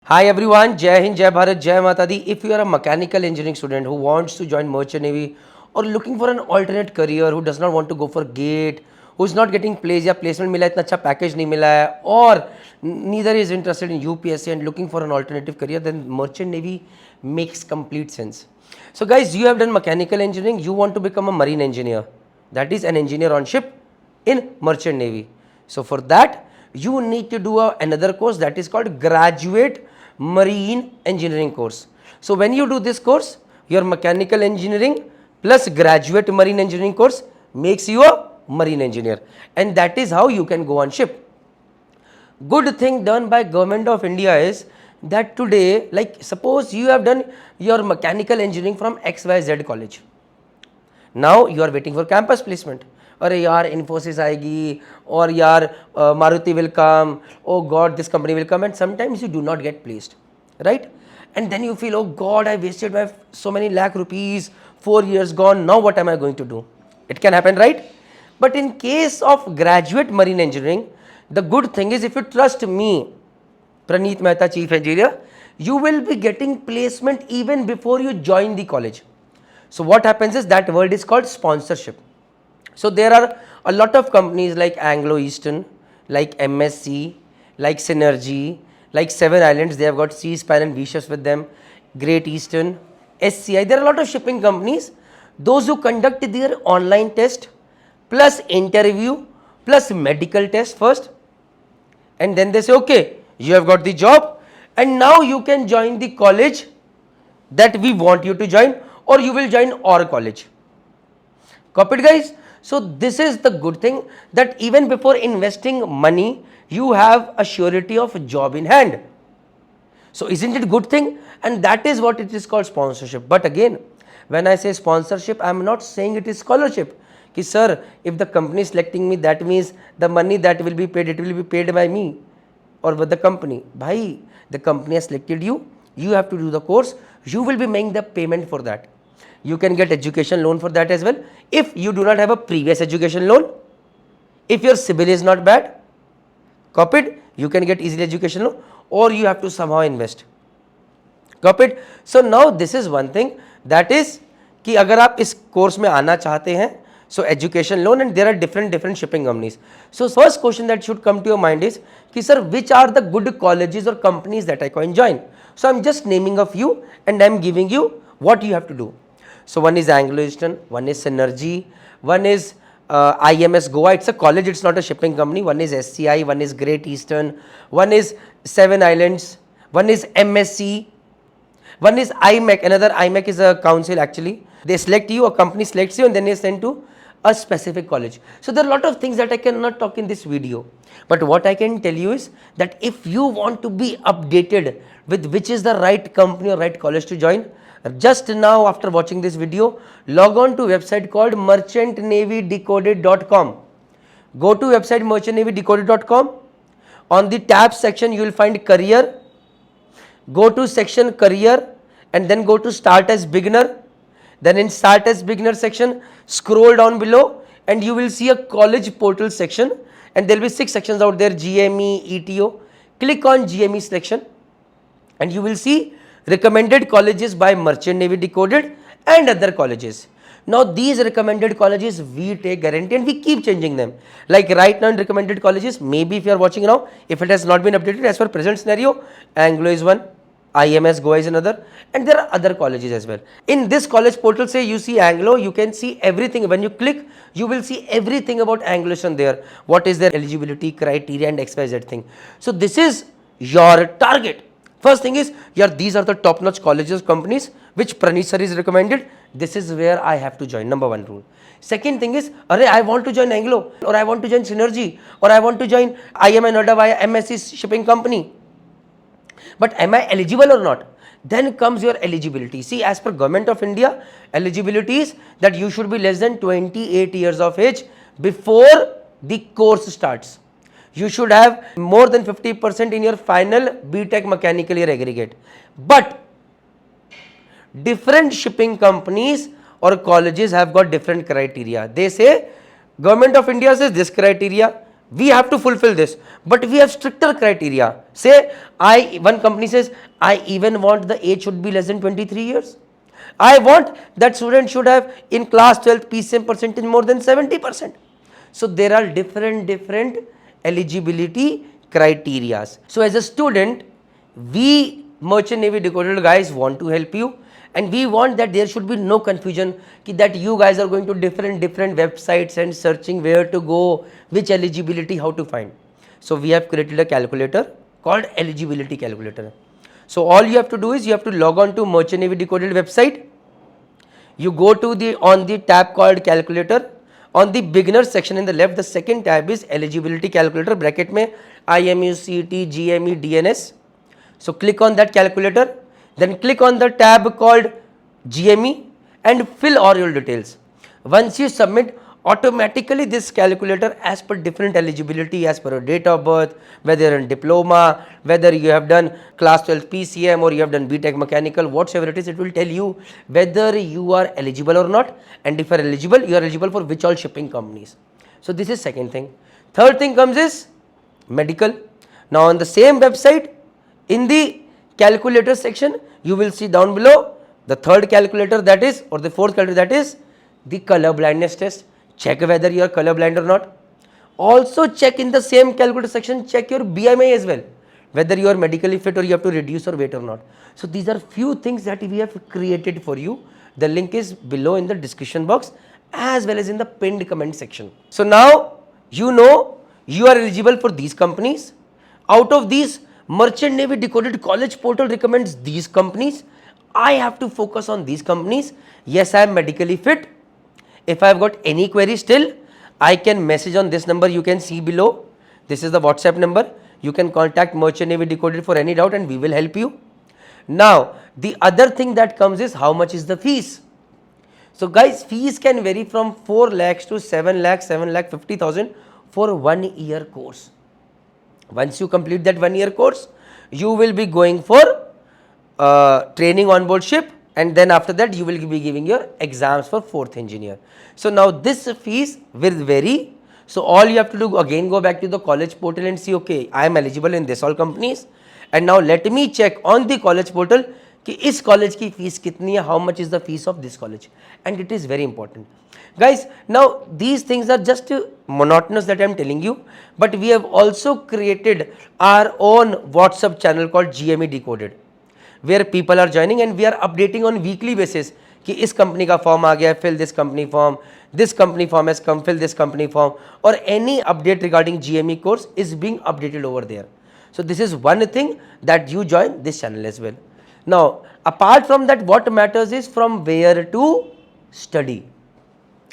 Hi everyone, Jai Hind, Jai Bharat, Jai Mata Di. If you are a mechanical engineering student who wants to join Merchant Navy or looking for an alternate career, who does not want to go for GATE, who is not getting place या placement मिला है इतना अच्छा package नहीं मिला है or neither is interested in UPSC and looking for an alternative career, then Merchant Navy makes complete sense. So guys, you have done mechanical engineering, you want to become a marine engineer, that is an engineer on ship in Merchant Navy. So for that you need to do another course that is called graduate marine engineering course. So when you do this course, your mechanical engineering plus graduate marine engineering course makes you a marine engineer, and that is how you can go on ship. Good thing done by government of India is that today, like suppose you have done your mechanical engineering from XYZ college, now you are waiting for campus placement. अरे यार इन्फोसिस आएगी और यार Maruti will come, O God this company will come, and sometimes you do not get placed, right? And then you feel, oh god, I wasted my so many lakh rupees, 4 years gone, now what am I going to do? It can happen, right? But in case of graduate marine engineering, the good thing is, if you trust me, Praneeth Mehta, chief engineer, you will be getting placement even before you join the college. So what happens is, that word is called sponsorship. So there are a lot of companies like Anglo Eastern, like MSC, like Synergy, like Seven Islands, they have got C-Span and V-Ships with them, Great Eastern, SCI, there are a lot of shipping companies, those who conduct their online test plus interview plus medical test first, and then they say, okay, you have got the job and now you can join the college that we want you to join, or you will join our college. Copied, guys? So this is the good thing, that even before investing money, you have a surety of a job in hand. So isn't it a good thing? And that is what it is called, sponsorship. But again, when I say sponsorship, I am not saying it is scholarship. Ki sir, if the company is selecting me, that means the money that will be paid, it will be paid by me or with the company. Bhai, the company has selected you, you have to do the course, you will be making the payment for that. You can get education loan for that as well. If you do not have a previous education loan, if your CIBIL is not bad, copied, you can get easily education loan, or you have to somehow invest. Copied? So now this is one thing, that is कि अगर आप इस course में आना चाहते हैं, so education loan, and there are different shipping companies. So first question that should come to your mind is कि sir, which are the good colleges or companies that I can join? So I'm just naming a few and I'm giving you what you have to do. So one is Anglo Eastern, one is Synergy, one is IMS Goa, it's a college, it's not a shipping company. One is SCI, one is Great Eastern, one is Seven Islands, one is MSC, one is IMEC, another IMEC is a council actually. They select you, a company selects you, and then they send to a specific college. So there are a lot of things that I cannot talk in this video. But what I can tell you is that if you want to be updated with which is the right company or right college to join, just now after watching this video, log on to website called merchantnavydecoded.com. Go to website merchantnavydecoded.com. On the tab section, you will find career. Go to section career and then go to start as beginner. Then in start as beginner section, scroll down below and you will see a college portal section, and there will be 6 sections out there: GME, ETO. Click on GME section and you will see recommended colleges by Merchant Navy Decoded and other colleges. Now these recommended colleges we take guarantee and we keep changing them. Like right now in recommended colleges, maybe if you are watching now, if it has not been updated as per present scenario, Anglo is one, IMS Goa is another, and there are other colleges as well. In this college portal, say you see Anglo, you can see everything. When you click, you will see everything about Anglo there. What is their eligibility criteria and XYZ thing. So this is your target. First thing is, these are the top-notch colleges, companies which Praneeth sir is recommended. This is where I have to join. Number one rule. Second thing is, I want to join Anglo, or I want to join Synergy, or I want to join IMI Noida via MSC shipping company. But am I eligible or not? Then comes your eligibility. See, as per Government of India, eligibility is that you should be less than 28 years of age before the course starts. You should have more than 50% in your final BTech mechanical year aggregate. But different shipping companies or colleges have got different criteria. They say, Government of India says this criteria, we have to fulfill this, but we have stricter criteria. Say, one company says, I even want the age should be less than 23 years. I want that student should have in class 12th PCM percentage more than 70%. So there are different eligibility criterias. So as a student, we Merchant Navy Decoded guys want to help you, and we want that there should be no confusion that you guys are going to different websites and searching where to go, which eligibility, how to find. So we have created a calculator called eligibility calculator. So all you have to do is you have to log on to Merchant Navy Decoded website. You go to on the tab called calculator. On the beginner section in the left, the second tab is eligibility calculator, bracket mein IMU, CET, GME, DNS. So click on that calculator, then click on the tab called GME and fill all your details. Once you submit, automatically this calculator as per different eligibility, as per your date of birth, whether you're in diploma, whether you have done class 12 PCM or you have done BTech mechanical, whatsoever it is, it will tell you whether you are eligible or not, and if you are eligible for which all shipping companies. So this is second thing. Third thing comes is medical. Now on the same website, in the calculator section, you will see down below the third calculator, that is, or the fourth calculator, that is the color blindness test. Check whether you are colorblind or not. Also check in the same calculator section, check your BMI as well, whether you are medically fit or you have to reduce your weight or not. So these are few things that we have created for you. The link is below in the description box as well as in the pinned comment section. So now you know you are eligible for these companies. Out of these, Merchant Navy Decoded College Portal recommends these companies. I have to focus on these companies. Yes, I am medically fit. If I have got any query still, I can message on this number you can see below. This is the WhatsApp number. You can contact Merchant Navy Decoded for any doubt and we will help you. Now, the other thing that comes is how much is the fees. So guys, fees can vary from 4 lakhs to 7 lakhs, 7,50,000 for 1 year course. Once you complete that 1 year course, you will be going for training on board ship, and then after that you will be giving your exams for 4th engineer. So now this fees will vary. So all you have to do, again go back to the college portal and see, okay, I am eligible in this all companies, and now let me check on the college portal कि इस college की fees कितनी है, how much is the fees of this college, and it is very important. Guys, now these things are just monotonous that I am telling you, but we have also created our own WhatsApp channel called GME Decoded, where people are joining and we are updating on weekly basis कि इस company का form आ गया, fill this company form, this company form has come, fill this company form, or any update regarding GME course is being updated over there. So this is one thing that you join this channel as well. Now, apart from that, what matters is from where to study.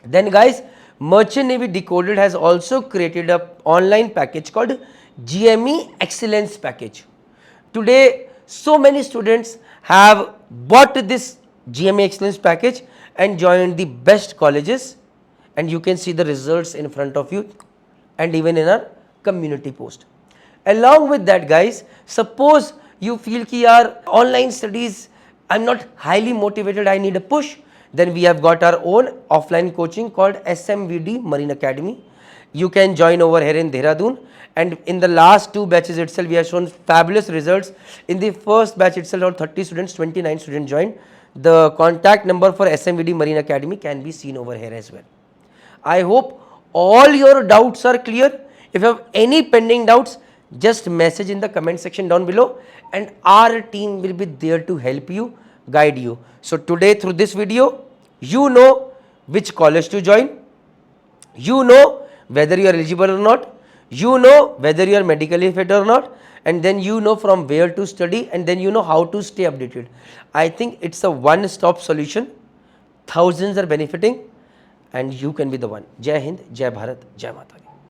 Then guys, Merchant Navy Decoded has also created an online package called GME Excellence Package. Today, so many students have bought this GME Excellence Package and joined the best colleges, and you can see the results in front of you and even in our community post. Along with that guys, suppose you feel ki yaar online studies, I'm not highly motivated, I need a push, then we have got our own offline coaching called SMVD Marine Academy. You can join over here in Dehradun, and in the last 2 batches itself we have shown fabulous results. In the first batch itself, around 30 students, 29 students joined. The contact number for SMVD Marine Academy can be seen over here as well. I hope all your doubts are clear. If you have any pending doubts, just message in the comment section down below and our team will be there to help you, guide you. So today through this video, you know which college to join, you know whether you are eligible or not, you know whether you are medically fit or not, and then you know from where to study, and then you know how to stay updated. I think it's a one-stop solution. Thousands are benefiting and you can be the one. Jai Hind, Jai Bharat, Jai Mata.